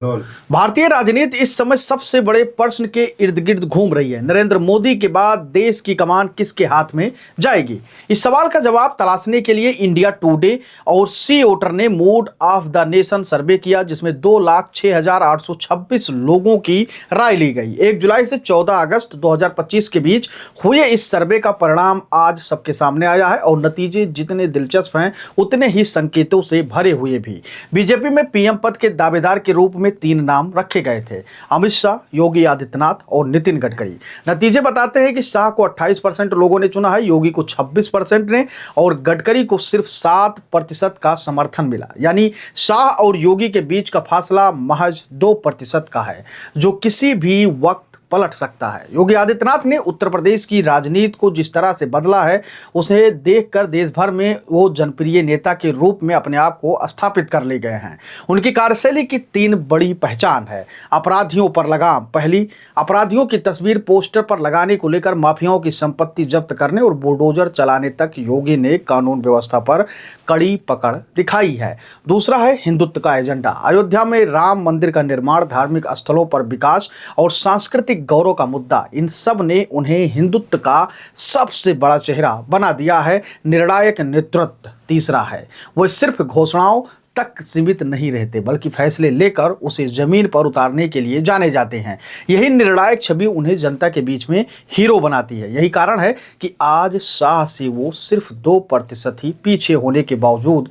भारतीय राजनीति इस समय सबसे बड़े प्रश्न के इर्द गिर्द घूम रही है। नरेंद्र मोदी के बाद देश की कमान किसके हाथ में जाएगी? इस सवाल का जवाब तलाशने के लिए इंडिया टुडे और सी वोटर ने मूड ऑफ द नेशन सर्वे किया, जिसमें 2,06,826 लोगों की राय ली गई। 1 जुलाई से 14 अगस्त 2025 के बीच हुए इस सर्वे का परिणाम आज सबके सामने आया है और नतीजे जितने दिलचस्प हैं उतने ही संकेतों से भरे हुए भी। बीजेपी में पीएम पद के दावेदार के रूप में 3 नाम रखे गए थे: अमित शाह, योगी आदित्यनाथ और नितिन गडकरी। नतीजे बताते हैं कि शाह को 28% लोगों ने चुना है, योगी को 26% ने और गडकरी को सिर्फ 7% का समर्थन मिला। यानी शाह और योगी के बीच का फासला महज 2% का है, जो किसी भी वक्त पलट सकता है। योगी आदित्यनाथ ने उत्तर प्रदेश की राजनीति को जिस तरह से बदला है, उसे देखकर देश भर में वो जनप्रिय नेता के रूप में अपने आप को स्थापित कर ले गए हैं। उनकी कार्यशैली की 3 बड़ी पहचान है: अपराधियों पर लगाम। पहली, अपराधियों की तस्वीर पोस्टर पर लगाने को लेकर माफियाओं की संपत्ति जब्त करने और बुलडोजर चलाने तक योगी ने कानून व्यवस्था पर कड़ी पकड़ दिखाई है। दूसरा है हिंदुत्व का एजेंडा। अयोध्या में राम मंदिर का निर्माण, धार्मिक स्थलों पर विकास और सांस्कृतिक गौरव का मुद्दा, इन सब ने उन्हें हिंदुत्व का सबसे बड़ा चेहरा बना दिया है। निर्णायक नेतृत्व तीसरा है। वह सिर्फ घोषणाओं तक सीमित नहीं रहते, बल्कि फैसले लेकर उसे जमीन पर उतारने के लिए जाने जाते हैं। यही निर्णायक छवि उन्हें जनता के बीच में हीरो बनाती है। यही कारण है कि आज शाह से वो सिर्फ 2% ही पीछे होने के बावजूद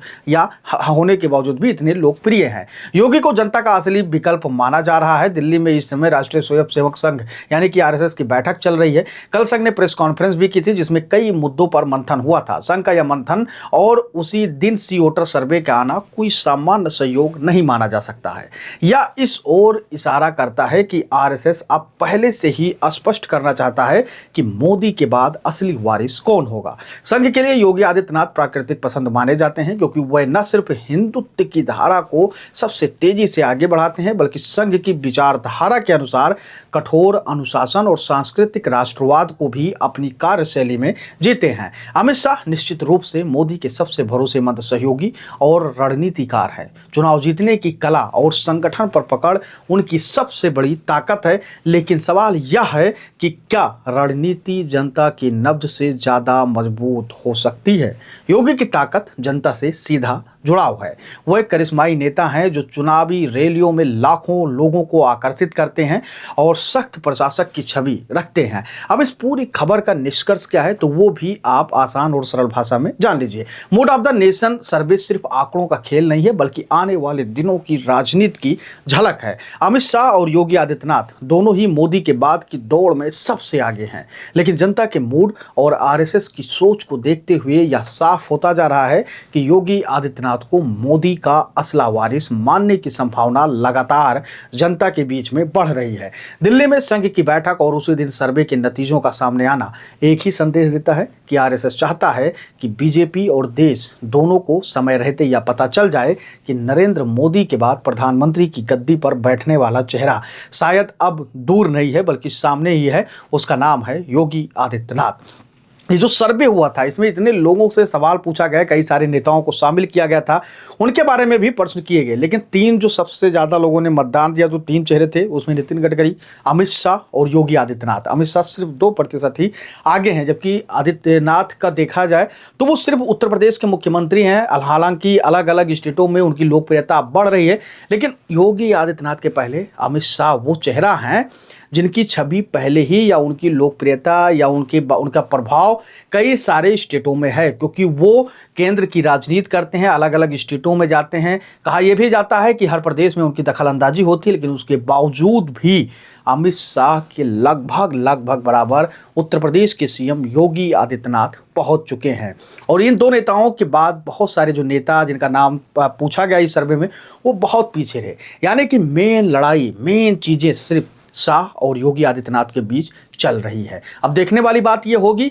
भी इतने लोकप्रिय हैं। योगी को जनता का असली विकल्प माना जा रहा है। दिल्ली में इस समय राष्ट्रीय स्वयंसेवक संघ यानी कि आरएसएस की बैठक चल रही है। कल संघ ने प्रेस कॉन्फ्रेंस भी की थी, जिसमें कई मुद्दों पर मंथन हुआ था। संघ का यह मंथन और उसी दिन सी वोटर सर्वे का आना कोई सामान्य सहयोग नहीं माना जा सकता है। या इस ओर इशारा करता है कि आरएसएस अब पहले से ही स्पष्ट करना चाहता है कि मोदी के बाद असली वारिस कौन होगा। संघ के लिए योगी आदित्यनाथ प्राकृतिक पसंद माने जाते हैं, क्योंकि वह न सिर्फ हिंदुत्व की धारा को सबसे तेजी से आगे बढ़ाते हैं, बल्कि संघ की विचारधारा के अनुसार कठोर अनुशासन और सांस्कृतिक राष्ट्रवाद को भी अपनी कार्यशैली में जीते हैं। अमित शाह निश्चित रूप से मोदी के सबसे भरोसेमंद सहयोगी और रणनीतिकार है। चुनाव जीतने की कला और संगठन पर पकड़ उनकी सबसे बड़ी ताकत है। लेकिन सवाल यह है कि क्या रणनीति जनता की नब्ज से ज्यादा मजबूत हो सकती है? योगी की ताकत जनता से सीधा जुड़ाव है। वह एक करिश्माई नेता हैं जो चुनावी रैलियों में लाखों लोगों को आकर्षित करते हैं और सख्त प्रशासक की छवि रखते हैं। अब इस पूरी खबर का निष्कर्ष क्या है, तो वो भी आप आसान और सरल भाषा में जान लीजिए। मूड ऑफ द नेशन सर्वे सिर्फ आंकड़ों का खेल नहीं है, बल्कि आने वाले दिनों की राजनीति की झलक है। अमित शाह और योगी आदित्यनाथ दोनों ही मोदी के बाद की दौड़ में सबसे आगे हैं, लेकिन जनता के मूड और आरएसएस की सोच को देखते हुए यह साफ होता जा रहा है कि योगी आदित्यनाथ को मोदी का असला वारिस मानने की संभावना लगातार जनता के बीच में बढ़ रही है। दिल्ली में संघ की बैठक और उसी दिन सर्वे के नतीजों का सामने आना एक ही संदेश देता है कि आरएसएस चाहता है कि बीजेपी और देश दोनों को समय रहते यह पता चल जाए कि नरेंद्र मोदी के बाद प्रधानमंत्री की गद्दी पर बैठने वाला चेहरा शायद अब दूर नहीं है, बल्कि सामने ही है। उसका नाम है योगी आदित्यनाथ। ये जो सर्वे हुआ था, इसमें इतने लोगों से सवाल पूछा गया, कई सारे नेताओं को शामिल किया गया था, उनके बारे में भी प्रश्न किए गए। लेकिन 3 जो सबसे ज़्यादा लोगों ने मतदान दिया, जो 3 चेहरे थे, उसमें नितिन गडकरी, अमित शाह और योगी आदित्यनाथ। अमित शाह सिर्फ 2% ही आगे हैं, जबकि आदित्यनाथ का देखा जाए तो वो सिर्फ उत्तर प्रदेश के मुख्यमंत्री हैं। हालांकि अलग अलग स्टेटों में उनकी लोकप्रियता बढ़ रही है, लेकिन योगी आदित्यनाथ के पहले अमित शाह वो चेहरा हैं जिनकी छवि पहले ही या उनकी लोकप्रियता या उनका प्रभाव कई सारे स्टेटों में है, क्योंकि वो केंद्र की राजनीति करते हैं, अलग अलग स्टेटों में जाते हैं। कहा यह भी जाता है कि हर प्रदेश में उनकी दखलंदाजी होती है, लेकिन उसके बावजूद भी अमित शाह के लगभग बराबर उत्तर प्रदेश के सीएम योगी आदित्यनाथ पहुंच चुके हैं। और इन 2 नेताओं के बाद बहुत सारे जो नेता जिनका नाम पूछा गया इस सर्वे में, वो बहुत पीछे रहे। यानी कि मेन चीज़ें सिर्फ शाह और योगी आदित्यनाथ के बीच चल रही है। अब देखने वाली बात यह होगी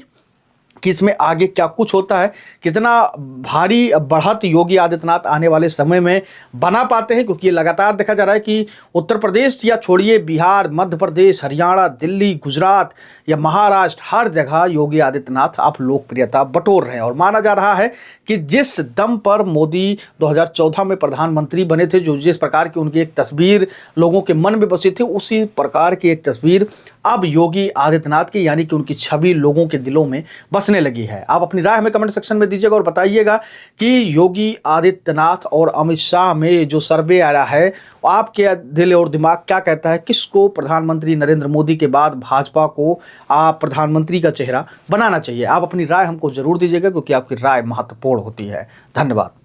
कि इसमें आगे क्या कुछ होता है, कितना भारी बढ़त योगी आदित्यनाथ आने वाले समय में बना पाते हैं, क्योंकि ये लगातार देखा जा रहा है कि उत्तर प्रदेश या छोड़िए बिहार, मध्य प्रदेश, हरियाणा, दिल्ली, गुजरात या महाराष्ट्र, हर जगह योगी आदित्यनाथ आप लोकप्रियता बटोर रहे हैं। और माना जा रहा है कि जिस दम पर मोदी 2014 में प्रधानमंत्री बने थे, जो जिस प्रकार की उनकी एक तस्वीर लोगों के मन में बसी थी, उसी प्रकार की एक तस्वीर अब योगी आदित्यनाथ की, यानी कि उनकी छवि लोगों के दिलों में बसने लगी है। आप अपनी राय हमें कमेंट सेक्शन में दीजिएगा और बताइएगा कि योगी आदित्यनाथ और अमित शाह में जो सर्वे आ रहा है, आपके दिल और दिमाग क्या कहता है, किसको प्रधानमंत्री नरेंद्र मोदी के बाद भाजपा को आप प्रधानमंत्री का चेहरा बनाना चाहिए। आप अपनी राय हमको जरूर दीजिएगा, क्योंकि आपकी राय महत्वपूर्ण होती है। धन्यवाद।